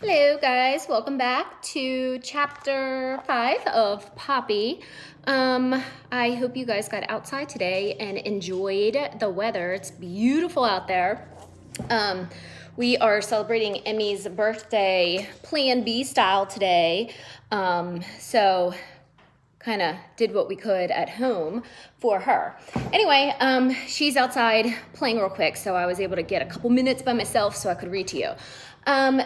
Hello guys, welcome back to chapter 5 of Poppy. I hope you guys got outside today and enjoyed the weather. It's beautiful out there. We are celebrating Emmy's birthday Plan B style today. So kind of did what we could at home for her. Anyway, she's outside playing real quick, so I was able to get a couple minutes by myself so I could read to you.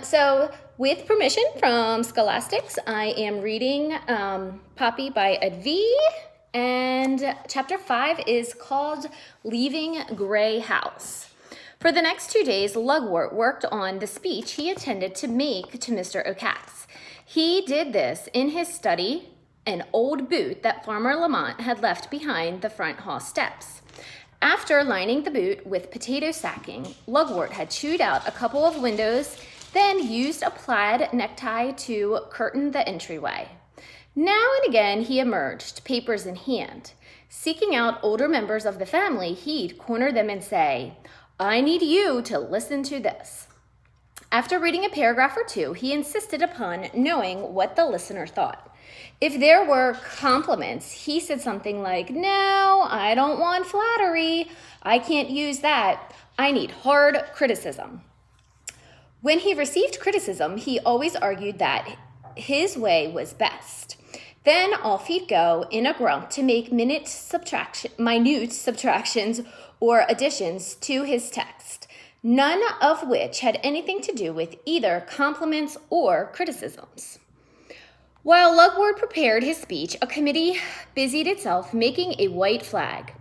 So with permission from Scholastics, I am reading Poppy by Advi, and chapter 5 is called Leaving Gray House. For the next 2 days, Lugwort worked on the speech he intended to make to Mr. O'Cax. He did this in his study, an old boot that Farmer Lamont had left behind the front hall steps. After lining the boot with potato sacking, Lugwort had chewed out a couple of windows, then used a plaid necktie to curtain the entryway. Now and again he emerged, papers in hand. Seeking out older members of the family, he'd corner them and say, "I need you to listen to this." After reading a paragraph or two, he insisted upon knowing what the listener thought. If there were compliments, he said something like, "No, I don't want flattery. I can't use that. I need hard criticism." When he received criticism, he always argued that his way was best. Then off he'd go in a grump to make minute subtractions or additions to his text, none of which had anything to do with either compliments or criticisms. While Lugwort prepared his speech, a committee busied itself making a white flag.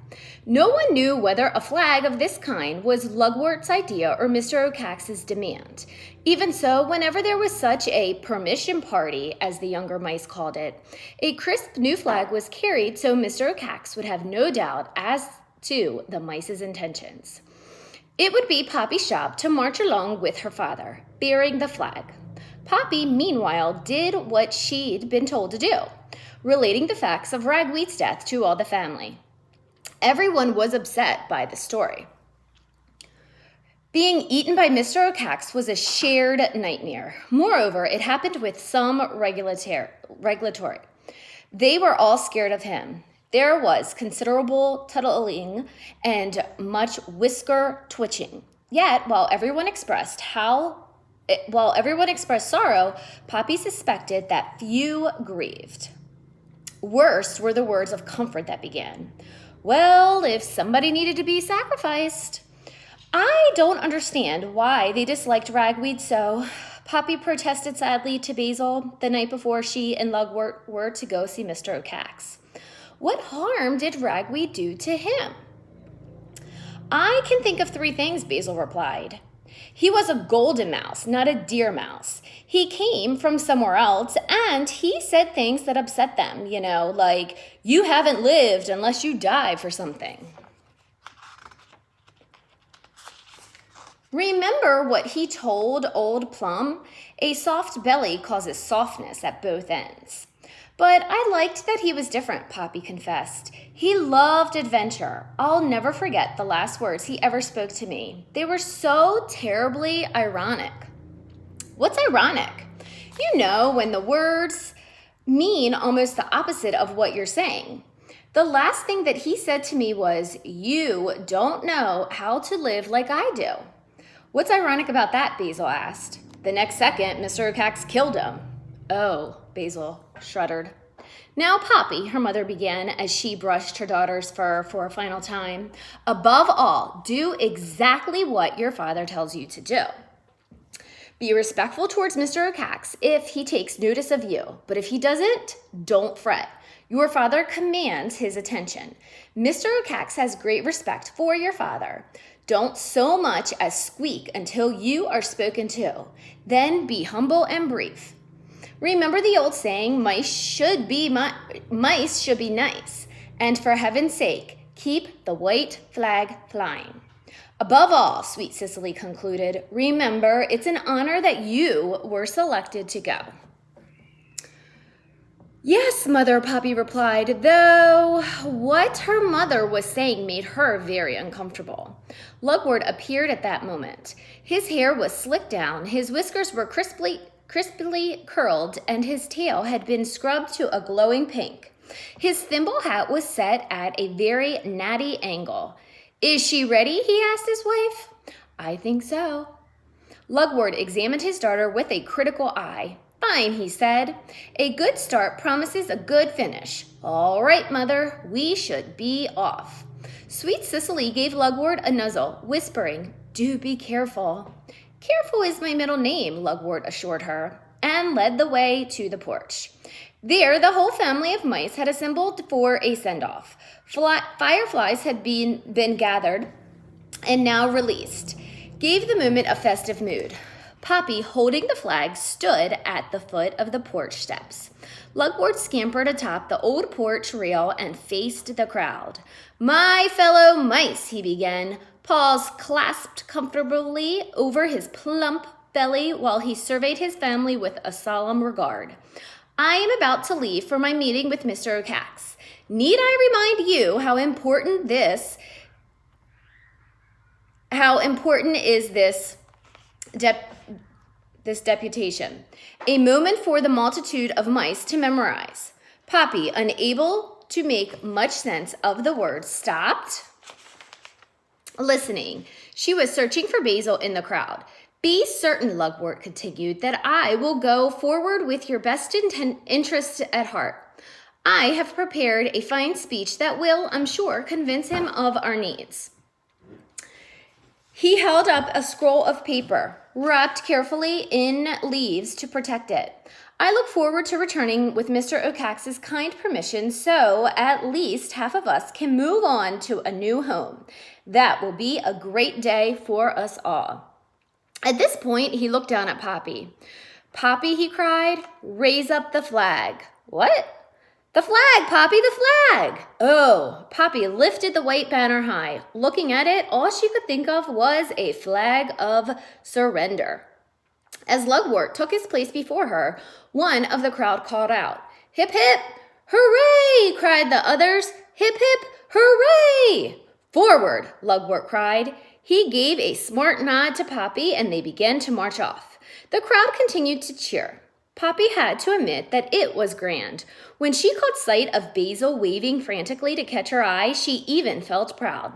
No one knew whether a flag of this kind was Lugwort's idea or Mr. O'Cax's demand. Even so, whenever there was such a permission party, as the younger mice called it, a crisp new flag was carried so Mr. O'Cax would have no doubt as to the mice's intentions. It would be Poppy's job to march along with her father, bearing the flag. Poppy, meanwhile, did what she'd been told to do, relating the facts of Ragweed's death to all the family. Everyone was upset by the story. Being eaten by Mr. O'Cax was a shared nightmare. Moreover, it happened with some regulatory. They were all scared of him. There was considerable tuttling and much whisker twitching. Yet, while everyone expressed sorrow, Poppy suspected that few grieved. Worst were the words of comfort that began, "Well, if somebody needed to be sacrificed." "I don't understand why they disliked Ragweed so," Poppy protested sadly to Basil the night before she and Lugwort were to go see Mr. O'Cax. "What harm did Ragweed do to him?" "I can think of 3 things," Basil replied. "He was a golden mouse, not a deer mouse. He came from somewhere else, and he said things that upset them, like, 'You haven't lived unless you die for something.' Remember what he told Old Plum? A soft belly causes softness at both ends." "But I liked that he was different," Poppy confessed. "He loved adventure. I'll never forget the last words he ever spoke to me. They were so terribly ironic." "What's ironic?" When the words mean almost the opposite of what you're saying. The last thing that he said to me was, 'You don't know how to live like I do.'" "What's ironic about that?" Basil asked. "The next second, Mr. O'Cax killed him." "Oh," Basil shuddered. "Now, Poppy," her mother began as she brushed her daughter's fur for a final time, "above all, do exactly what your father tells you to do. Be respectful towards Mr. O'Cax if he takes notice of you, but if he doesn't, don't fret. Your father commands his attention. Mr. O'Cax has great respect for your father. Don't so much as squeak until you are spoken to. Then be humble and brief. Remember the old saying, mice should be nice. And for heaven's sake, keep the white flag flying. Above all," sweet Cicely concluded, "remember it's an honor that you were selected to go." "Yes, Mother," Poppy replied, though what her mother was saying made her very uncomfortable. Lugwort appeared at that moment. His hair was slicked down, his whiskers were crisply curled, and his tail had been scrubbed to a glowing pink. His thimble hat was set at a very natty angle. "Is she ready?" he asked his wife. "I think so." Lugwort examined his daughter with a critical eye. "Fine," he said. "A good start promises a good finish. All right, Mother, we should be off." Sweet Cicely gave Lugwort a nuzzle, whispering, "Do be careful." "Careful is my middle name," Lugwort assured her, and led the way to the porch. There, the whole family of mice had assembled for a send-off. Fireflies had been gathered and now released, gave the moment a festive mood. Poppy, holding the flag, stood at the foot of the porch steps. Lugwort scampered atop the old porch rail and faced the crowd. "My fellow mice," he began, paws clasped comfortably over his plump belly while he surveyed his family with a solemn regard. "I am about to leave for my meeting with Mr. Ocax. Need I remind you how important is this deputation? A moment for the multitude of mice to memorize." Poppy, unable to make much sense of the words, stopped listening. She was searching for Basil in the crowd. "Be certain," Lugwort continued, "that I will go forward with your best interests at heart. I have prepared a fine speech that will, I'm sure, convince him of our needs." He held up a scroll of paper, wrapped carefully in leaves to protect it. "I look forward to returning with Mr. Ocax's kind permission, so at least half of us can move on to a new home. That will be a great day for us all." At this point, he looked down at Poppy. "Poppy," he cried, "raise up the flag." "What?" "The flag, Poppy, the flag!" "Oh." Poppy lifted the white banner high. Looking at it, all she could think of was a flag of surrender. As Lugwort took his place before her, one of the crowd called out, "Hip, hip, hooray!" cried the others. "Hip, hip, hooray!" "Forward!" Lugwort cried. He gave a smart nod to Poppy, and they began to march off. The crowd continued to cheer. Poppy had to admit that it was grand. When she caught sight of Basil waving frantically to catch her eye, she even felt proud.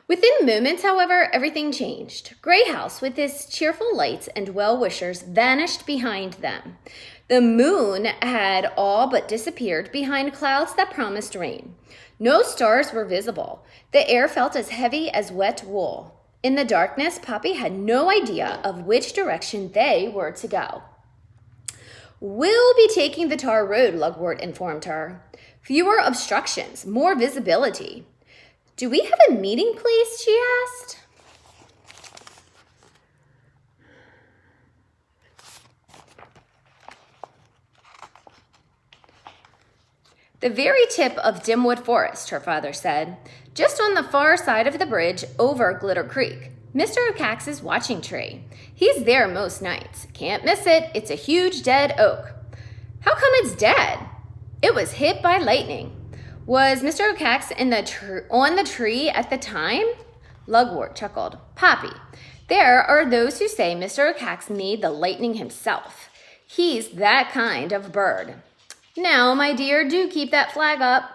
Within moments, however, everything changed. Grey House, with its cheerful lights and well-wishers, vanished behind them. The moon had all but disappeared behind clouds that promised rain. No stars were visible. The air felt as heavy as wet wool. In the darkness, Poppy had no idea of which direction they were to go. "We'll be taking the tar road," Lugwort informed her. "Fewer obstructions, more visibility." "Do we have a meeting place?" she asked. "The very tip of Dimwood Forest," her father said. "Just on the far side of the bridge over Glitter Creek. Mr. Ocax's watching tree. He's there most nights. Can't miss it. It's a huge dead oak." "How come it's dead?" "It was hit by lightning." "Was Mr. Ocax on the tree at the time?" Lugwort chuckled. "Poppy, there are those who say Mr. Ocax made the lightning himself. He's that kind of bird." "Now, my dear, do keep that flag up."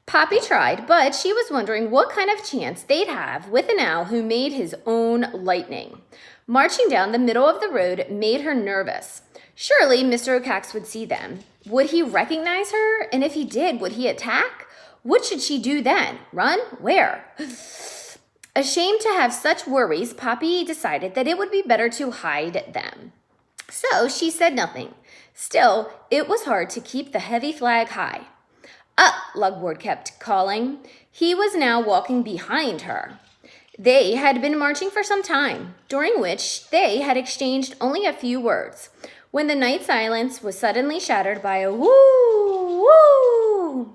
Poppy tried, but she was wondering what kind of chance they'd have with an owl who made his own lightning. Marching down the middle of the road made her nervous. Surely Mr. Ocax would see them. Would he recognize her? And if he did, would he attack? What should she do then? Run? Where? Ashamed to have such worries, Poppy decided that it would be better to hide them. So she said nothing. Still, it was hard to keep the heavy flag high. "Up!" Lugwort kept calling. He was now walking behind her. They had been marching for some time, during which they had exchanged only a few words, when the night silence was suddenly shattered by a woo, woo.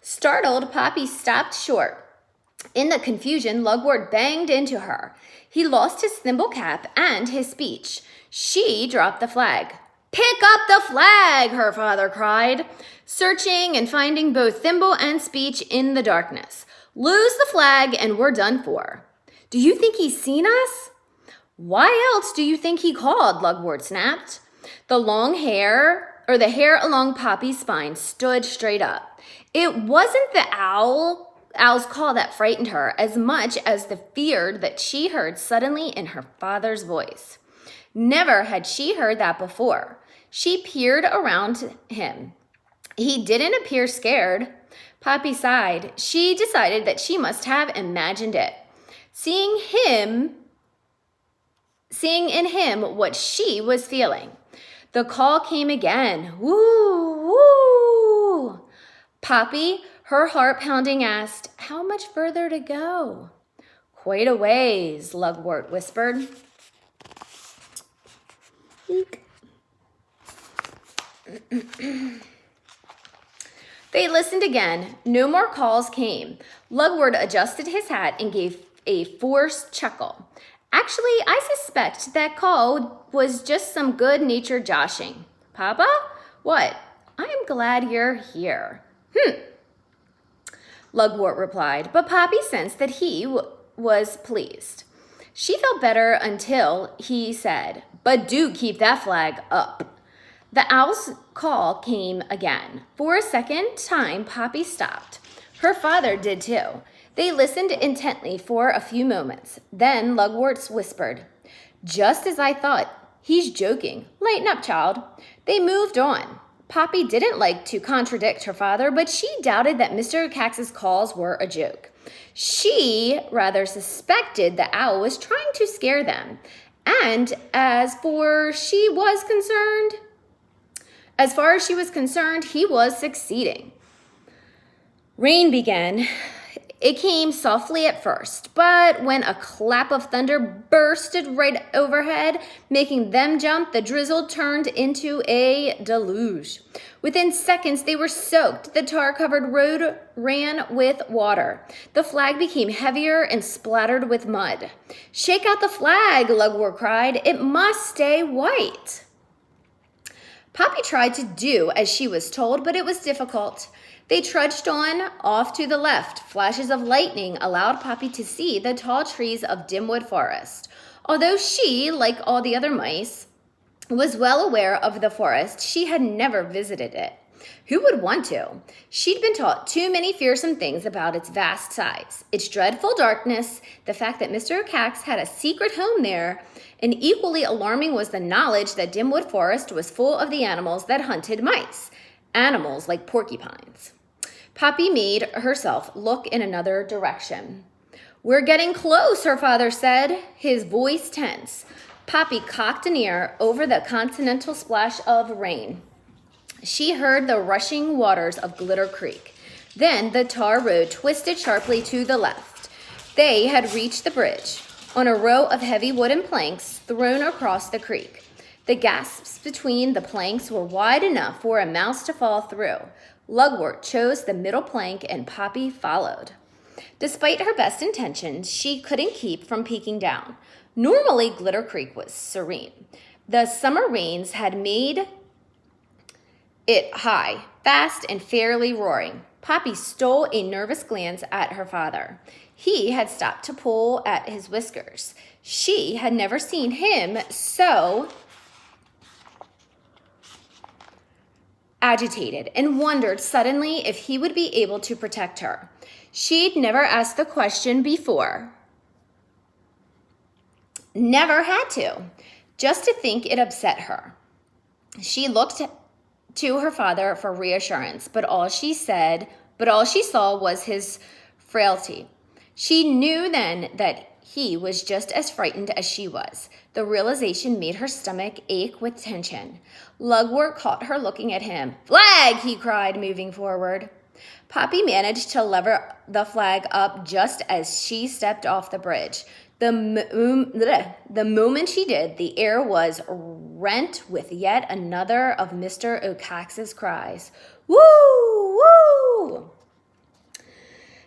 Startled, Poppy stopped short. In the confusion, Lugwort banged into her. He lost his thimble cap and his speech. She dropped the flag. "Pick up the flag!" her father cried, searching and finding both thimble and speech in the darkness. "Lose the flag and we're done for." "Do you think he's seen us?" "Why else do you think he called?" Lugwort snapped. The the hair along Poppy's spine stood straight up. It wasn't the owl's call that frightened her as much as the fear that she heard suddenly in her father's voice. Never had she heard that before. She peered around him. He didn't appear scared. Poppy sighed. She decided that she must have imagined it. Seeing in him what she was feeling. The call came again. Woo, woo. Poppy, her heart pounding, asked, "How much further to go?" "Quite a ways," Lugwort whispered. Eek. They listened again. No more calls came. Lugwort adjusted his hat and gave a forced chuckle. "Actually, I suspect that call was just some good-natured joshing." "Papa? What?" "I am glad you're here." Lugwort replied, but Poppy sensed that he was pleased. She felt better until he said, "But do keep that flag up." The owl's call came again. For a second time, Poppy stopped. Her father did too. They listened intently for a few moments. Then Lugwort whispered, "Just as I thought. He's joking. Lighten up, child." They moved on. Poppy didn't like to contradict her father, but she doubted that Mr. Cax's calls were a joke. She rather suspected the owl was trying to scare them. And as far as she was concerned, he was succeeding. Rain began. It came softly at first, but when a clap of thunder bursted right overhead, making them jump, the drizzle turned into a deluge. Within seconds, they were soaked. The tar-covered road ran with water. The flag became heavier and splattered with mud. "Shake out the flag," Lugwort cried. "It must stay white." Poppy tried to do as she was told, but it was difficult. They trudged on, off to the left. Flashes of lightning allowed Poppy to see the tall trees of Dimwood Forest. Although she, like all the other mice, was well aware of the forest, she had never visited it. Who would want to? She'd been taught too many fearsome things about its vast size, its dreadful darkness, the fact that Mr. Cax had a secret home there, and equally alarming was the knowledge that Dimwood Forest was full of the animals that hunted mice, animals like porcupines. Poppy made herself look in another direction. "We're getting close," her father said, his voice tense. Poppy cocked an ear over the continental splash of rain. She heard the rushing waters of Glitter Creek. Then the tar road twisted sharply to the left. They had reached the bridge, on a row of heavy wooden planks thrown across the creek. The gaps between the planks were wide enough for a mouse to fall through. Lugwort chose the middle plank and Poppy followed. Despite her best intentions, she couldn't keep from peeking down. Normally, Glitter Creek was serene. The summer rains had made it high, fast, and fairly roaring. Poppy stole a nervous glance at her father. He had stopped to pull at his whiskers. She had never seen him so agitated and wondered suddenly if he would be able to protect her. She'd never asked the question before. Never had to. Just to think it upset her. She looked to her father for reassurance, but all she saw was his frailty. She knew then that he was just as frightened as she was. The realization made her stomach ache with tension. Lugwort caught her looking at him. "Flag!" he cried, moving forward. Poppy managed to lever the flag up just as she stepped off the bridge. The moment she did, the air was rent with yet another of Mr. O'Cax's cries. "Woo! Woo!"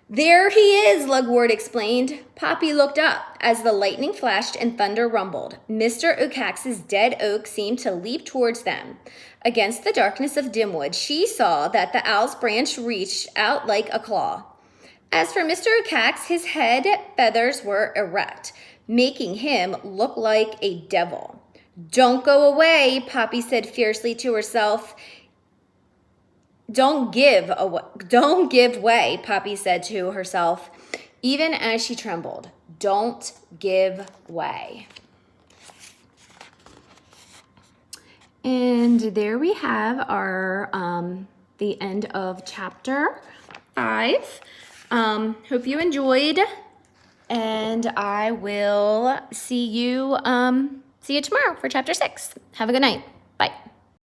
"There he is," Lugwort explained. Poppy looked up as the lightning flashed and thunder rumbled. Mr. O'Cax's dead oak seemed to leap towards them. Against the darkness of Dimwood, she saw that the owl's branch reached out like a claw. As for Mr. O'Cax, his head feathers were erect, making him look like a devil. Don't go away, Poppy said fiercely to herself. Don't give way, Poppy said to herself, even as she trembled. Don't give way. And there we have our the end of chapter 5. Hope you enjoyed, and I will see you tomorrow for chapter 6. Have a good night. Bye.